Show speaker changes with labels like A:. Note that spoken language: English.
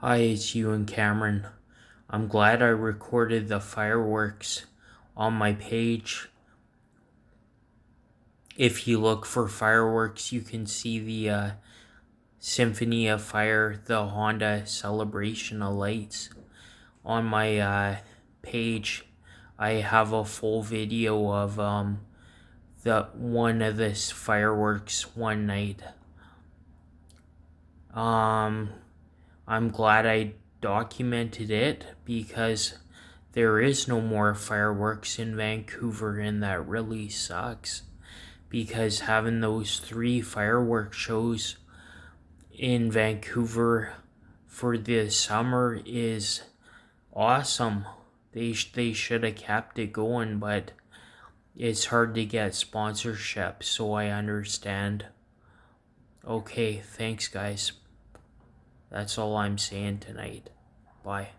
A: Hi, it's you and Cameron. I'm glad I recorded the fireworks on my page. If you look for fireworks, you can see the Symphony of Fire, the Honda Celebration of Lights. On my page, I have a full video of the one of this fireworks one night. I'm glad I documented it because there is no more fireworks in Vancouver, and that really sucks. Because having those 3 fireworks shows in Vancouver for the summer is awesome. They should have kept it going, but it's hard to get sponsorship, so I understand. Okay, thanks guys. That's all I'm saying tonight. Bye.